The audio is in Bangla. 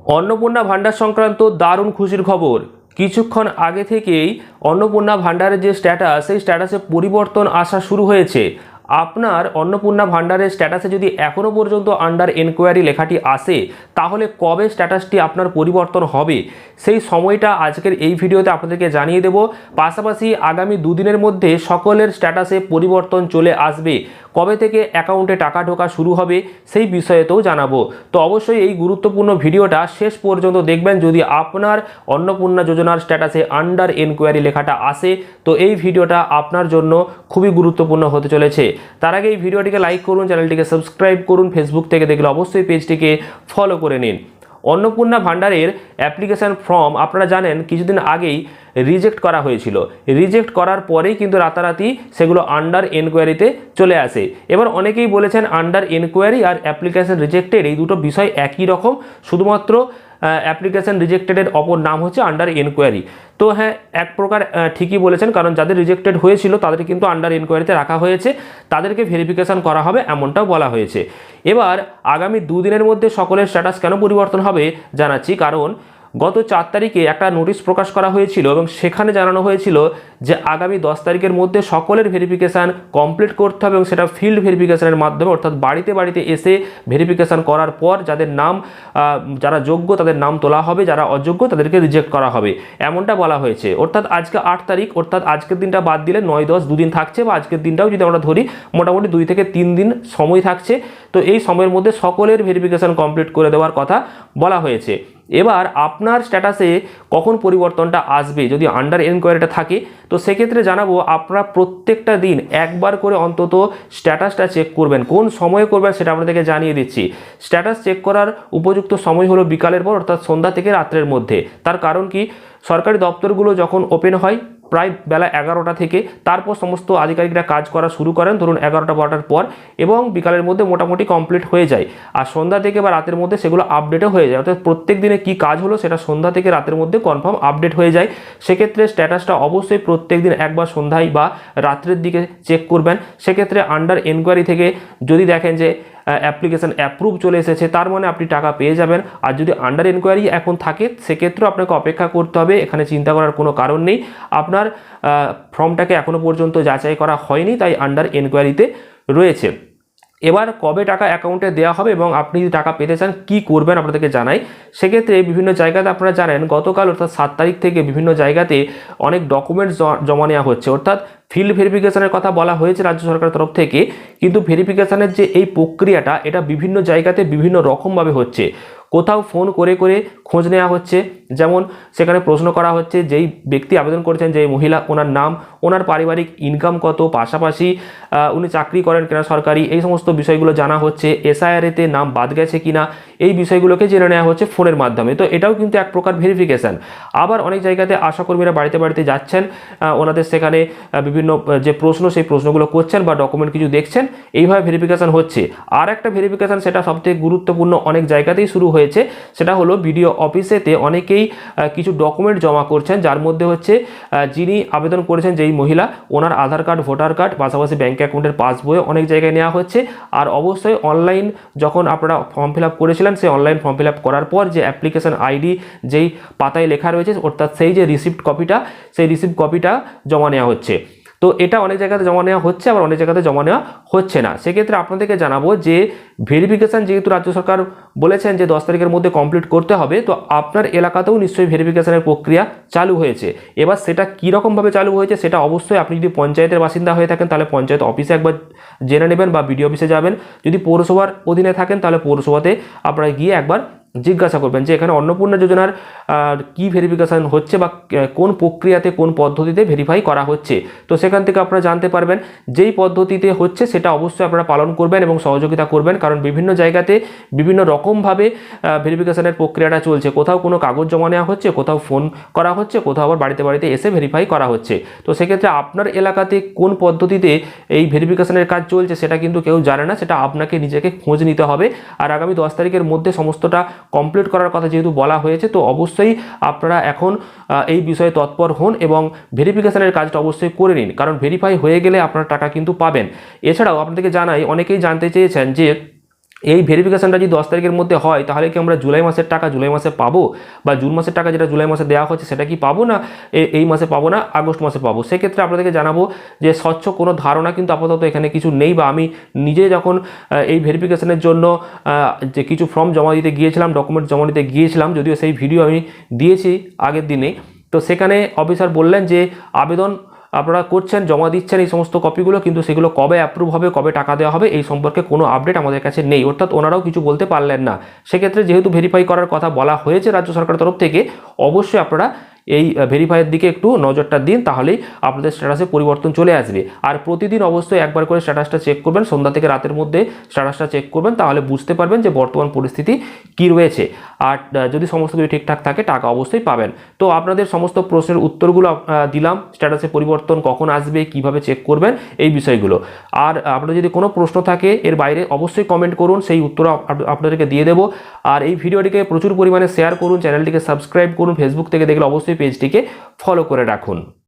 অন্নপূর্ণা ভান্ডার সংক্রান্ত দারুণ খুশির খবর। কিছুক্ষণ আগে থেকেই অন্নপূর্ণা ভান্ডারের যে স্ট্যাটাস, সেই স্ট্যাটাসে পরিবর্তন আসা শুরু হয়েছে। আপনার অন্নপূর্ণা ভান্ডারের স্ট্যাটাসে যদি এখনও পর্যন্ত আন্ডার এনকোয়ারি লেখাটি আসে, তাহলে কবে স্ট্যাটাসটি আপনার পরিবর্তন হবে সেই সময়টা আজকের এই ভিডিওতে আপনাদেরকে জানিয়ে দেব। পাশাপাশি আগামী দুদিনের মধ্যে সকলের স্ট্যাটাসে পরিবর্তন চলে আসবে। কবে থেকে অ্যাকাউন্টে টাকা ঢোকা শুরু হবে সেই বিষয়েতেও জানাবো। তো অবশ্যই এই গুরুত্বপূর্ণ ভিডিওটা শেষ পর্যন্ত দেখবেন। যদি আপনার অন্নপূর্ণা যোজনার স্ট্যাটাসে আন্ডার এনকোয়ারি লেখাটা আসে, তো এই ভিডিওটা আপনার জন্য খুবই গুরুত্বপূর্ণ হতে চলেছে। তার আগে এই ভিডিওটিকে লাইক করুন, চ্যানেলটিকে সাবস্ক্রাইব করুন, ফেসবুক থেকে দেখলে অবশ্যই পেজটিকে ফলো করে নিন। অন্নপূর্ণা ভান্ডারের অ্যাপ্লিকেশান ফর্ম আপনারা জানেন কিছুদিন আগেই রিজেক্ট করা হয়েছিল। রিজেক্ট করার পরেই কিন্তু রাতারাতি সেগুলো আন্ডার এনকোয়ারিতে চলে আসে। এবার অনেকেই বলেছেন আন্ডার এনকোয়ারি আর অ্যাপ্লিকেশান রিজেক্টেড এই দুটো বিষয় একই রকম, শুধুমাত্র অ্যাপ্লিকেশান রিজেক্টেডের অপর নাম হচ্ছে আন্ডার এনকোয়ারি। তো হ্যাঁ, এক প্রকার ঠিকই বলেছেন, কারণ যাদের রিজেক্টেড হয়েছিল তাদের কিন্তু আন্ডার এনকোয়ারিতে রাখা হয়েছে, তাদেরকে ভেরিফিকেশান করা হবে এমনটাও বলা হয়েছে। এবার আগামী দুদিনের মধ্যে সকলের স্ট্যাটাস কেন পরিবর্তন হবে জানাচ্ছি। কারণ গত 4 তারিখে একটা নোটিশ প্রকাশ করা হয়েছিল এবং সেখানে জানানো হয়েছিল যে আগামী 10 তারিখের মধ্যে সকলের ভেরিফিকেশান কমপ্লিট করতে হবে এবং সেটা ফিল্ড ভেরিফিকেশানের মাধ্যমে, অর্থাৎ বাড়িতে বাড়িতে এসে ভেরিফিকেশান করার পর যাদের নাম, যারা যোগ্য তাদের নাম তোলা হবে, যারা অযোগ্য তাদেরকে রিজেক্ট করা হবে এমনটা বলা হয়েছে। অর্থাৎ আজকে 8 তারিখ, অর্থাৎ আজকের দিনটা বাদ দিলে 9-10 দুদিন থাকছে, বা আজকের দিনটাও যদি আমরা ধরি মোটামুটি 2 থেকে 3 দিন সময় থাকছে। তো এই সময়ের মধ্যে সকলের ভেরিফিকেশান কমপ্লিট করে দেওয়ার কথা বলা হয়েছে। এবার আপনার স্ট্যাটাসে কখন পরিবর্তনটা আসবে যদি আন্ডার এনকোয়ারিটা থাকে, তো সেক্ষেত্রে জানাবো আপনারা প্রত্যেকটা দিন একবার করে অন্তত স্ট্যাটাসটা চেক করবেন। কোন সময়ে করবেন সেটা আপনাদেরকে জানিয়ে দিচ্ছি। স্ট্যাটাস চেক করার উপযুক্ত সময় হলো বিকালের পর, অর্থাৎ সন্ধ্যা থেকে রাত্রের মধ্যে। তার কারণ কি, সরকারি দপ্তরগুলো যখন ওপেন হয় প্রায় বেলা 11টা থেকে, তারপর সমস্ত আধিকারিকরা কাজ করা শুরু করেন ধরুন 11টা-12টার পর, এবং বিকালের মধ্যে মোটামুটি কমপ্লিট হয়ে যায়। আর সন্ধ্যা থেকে বা রাতের মধ্যে সেগুলো আপডেটও হয়ে যায়, অর্থাৎ প্রত্যেক দিনে কী কাজ হলো সেটা সন্ধ্যা থেকে রাতের মধ্যে কনফার্ম আপডেট হয়ে যায়। সেক্ষেত্রে স্ট্যাটাসটা অবশ্যই প্রত্যেক দিন একবার সন্ধ্যায় বা রাত্রের দিকে চেক করবেন। সেক্ষেত্রে আন্ডার এনকোয়ারি থেকে যদি দেখেন যে অ্যাপ্লিকেশান অ্যাপ্রুভ চলে এসেছে, তার মানে আপনি টাকা পেয়ে যাবেন। আর যদি আন্ডার এনকোয়ারি এখন থাকে সেক্ষেত্রেও আপনাকে অপেক্ষা করতে হবে, এখানে চিন্তা করার কোনো কারণ নেই। আপনার ফর্মটাকে এখনও পর্যন্ত যাচাই করা হয়নি, তাই আন্ডার এনকোয়ারিতে রয়েছে। এবার কবে টাকা অ্যাকাউন্টে দেওয়া হবে এবং আপনি যদি টাকা পেতে চান কী করবেন আপনাদেরকে জানাই। সেক্ষেত্রে বিভিন্ন জায়গাতে আপনারা জানেন গতকাল অর্থাৎ 7 তারিখ থেকে বিভিন্ন জায়গাতে অনেক ডকুমেন্টস জমা নেওয়া হচ্ছে, অর্থাৎ ফিল্ড ভেরিফিকেশানের কথা বলা হয়েছে রাজ্য সরকারের তরফ থেকে, কিন্তু ভেরিফিকেশানের যে এই প্রক্রিয়াটা এটা বিভিন্ন জায়গাতে বিভিন্ন রকমভাবে হচ্ছে। কোথাও ফোন করে করে খোঁজ নেওয়া হচ্ছে, যেমন সেখানে প্রশ্ন করা হচ্ছে যেই ব্যক্তি আবেদন করেছেন, যেই মহিলা, ওনার নাম, ওনার পারিবারিক ইনকাম কত, পাশাপাশি উনি চাকরি করেন কিনা সরকারি, এই সমস্ত বিষয়গুলো জানা হচ্ছে। এসআইআরতে নাম বাদ গেছে কিনা এই বিষয়গুলোকে জেনে নেওয়া হচ্ছে ফোনের মাধ্যমে। তো এটাও কিন্তু এক প্রকার ভেরিফিকেশান। আবার অনেক জায়গাতে আশাকর্মীরা বাড়িতে বাড়িতে যাচ্ছেন, ওনাদের সেখানে বিভিন্ন যে প্রশ্ন সেই প্রশ্নগুলো করছেন বা ডকুমেন্ট কিছু দেখছেন, এইভাবে ভেরিফিকেশান হচ্ছে। আর একটা ভেরিফিকেশান, সেটা সবথেকে গুরুত্বপূর্ণ, অনেক জায়গাতেই শুরু হয়েছে, সেটা হলো বিডিও অফিসেতে অনেকেই কিছু ডকুমেন্ট জমা করছেন, যার মধ্যে হচ্ছে যিনি আবেদন করেছেন যেই মহিলা, ওনার আধার কার্ড, ভোটার কার্ড, পাশাপাশি ব্যাঙ্ক অ্যাকাউন্টের পাসবই অনেক জায়গায় নেওয়া হচ্ছে। আর অবশ্যই অনলাইন যখন আপনারা ফর্ম ফিল আপ করেছিলেন, সেই অনলাইন ফর্ম ফিল আপ করার পর যে অ্যাপ্লিকেশন আইডি যেই পাতায় লেখা রয়েছে, অর্থাৎ সেই যে রিসিপ্ট কপিটা, সেই রিসিপ্ট কপিটা জমা নেওয়া হচ্ছে। তো এটা অনেক জায়গাতে জমা নেওয়া হচ্ছে, আবার অনেক জায়গাতে জমা নেওয়া হচ্ছে না। সেক্ষেত্রে আপনাদেরকে জানাবো যে ভেরিফিকেশান যেহেতু রাজ্য সরকার বলেছেন যে 10 তারিখের মধ্যে কমপ্লিট করতে হবে, তো আপনার এলাকাতেও নিশ্চয়ই ভেরিফিকেশানের প্রক্রিয়া চালু হয়েছে। এবার সেটা কীরকমভাবে চালু হয়েছে সেটা অবশ্যই আপনি যদি পঞ্চায়েতের বাসিন্দা হয়ে থাকেন তাহলে পঞ্চায়েত অফিসে একবার জেনে নেবেন বা বিডিও অফিসে যাবেন। যদি পৌরসভার অধীনে থাকেন তাহলে পৌরসভাতে আপনারা গিয়ে একবার জিজ্ঞাসা করবেন যে এখানে অন্নপূর্ণা যোজনার কি ভেরিফিকেশান হচ্ছে বা কোন প্রক্রিয়াতে কোন পদ্ধতিতে ভেরিফাই করা হচ্ছে। তো সেখান থেকে আপনারা জানতে পারবেন। যেই পদ্ধতিতে হচ্ছে সেটা অবশ্যই আপনারা পালন করবেন এবং সহযোগিতা করবেন, কারণ বিভিন্ন জায়গাতে বিভিন্ন রকমভাবে ভেরিফিকেশানের প্রক্রিয়াটা চলছে। কোথাও কোনো কাগজ জমা নেওয়া হচ্ছে, কোথাও ফোন করা হচ্ছে, কোথাও আবার বাড়িতে বাড়িতে এসে ভেরিফাই করা হচ্ছে। তো সেক্ষেত্রে আপনার এলাকাতে কোন পদ্ধতিতে এই ভেরিফিকেশানের কাজ চলছে সেটা কিন্তু কেউ জানে না, সেটা আপনাকে নিজেকে খোঁজ নিতে হবে। আর আগামী 10 তারিখের মধ্যে সমস্তটা কমপ্লিট করার কথা যেহেতু বলা হয়েছে, তো অবশ্যই আপনারা এখন এই বিষয়ে তৎপর হন এবং ভেরিফিকেশানের কাজটা অবশ্যই করে নিন, কারণ ভেরিফাই হয়ে গেলে আপনার টাকা কিন্তু পাবেন। এছাড়াও আপনাদেরকে জানাই, অনেকেই জানতে চেয়েছেন যে এই ভেরিফিকেশনটা যদি 10 তারিখের মধ্যে হয় তাহলে কি আমরা জুলাই মাসের টাকা জুলাই মাসে পাবো, বা জুন মাসের টাকা যেটা জুলাই মাসে দেওয়া হচ্ছে সেটা কি পাবো না এই মাসে পাবো না আগস্ট মাসে পাবো? সেক্ষেত্রে আপনাদেরকে জানাবো যে স্বচ্ছ কোনো ধারণা কিন্তু আপাতত এখানে কিছু নেই, বা আমি নিজে যখন এই ভেরিফিকেশনের জন্য যে কিছু ফর্ম জমা দিতে গিয়েছিলাম, ডকুমেন্ট জমা দিতে গিয়েছিলাম, যদিও সেই ভিডিও আমি দিয়েছি আগের দিনে, তো সেখানে অফিসার বললেন যে আবেদন আপনারা করছেন, জমা দিচ্ছেন এই সমস্ত কপিগুলো, কিন্তু সেগুলো কবে অ্যাপ্রুভ হবে, কবে টাকা দেওয়া হবে এই সম্পর্কে কোনো আপডেট আমাদের কাছে নেই, অর্থাৎ ওনারাও কিছু বলতে পারলেন না। সেক্ষেত্রে যেহেতু ভেরিফাই করার কথা বলা হয়েছে রাজ্য সরকারের তরফ থেকে, অবশ্যই আপনারা এই ভেরিফাইয়ের দিকে একটু নজরটা দিন, তাহলেই আপনাদের স্ট্যাটাসে পরিবর্তন চলে আসবে। আর প্রতিদিন অবশ্যই একবার করে স্ট্যাটাসটা চেক করবেন, সন্ধ্যা থেকে রাতের মধ্যে স্ট্যাটাসটা চেক করবেন, তাহলে বুঝতে পারবেন যে বর্তমান পরিস্থিতি কী রয়েছে। আর যদি সমস্ত কিছু ঠিকঠাক থাকে টাকা অবশ্যই পাবেন। তো আপনাদের সমস্ত প্রশ্নের উত্তরগুলো দিলাম, স্ট্যাটাসে পরিবর্তন কখন আসবে, কিভাবে চেক করবেন, এই বিষয়গুলো। আর আপনাদের যদি কোনো প্রশ্ন থাকে এর বাইরে অবশ্যই কমেন্ট করুন, সেই উত্তর আপনাদেরকে দিয়ে দেবো। আর এই ভিডিওটিকে প্রচুর পরিমাণে শেয়ার করুন, চ্যানেলটিকে সাবস্ক্রাইব করুন, ফেসবুক থেকে দেখলে অবশ্যই পেজটিকে ফলো করে রাখুন।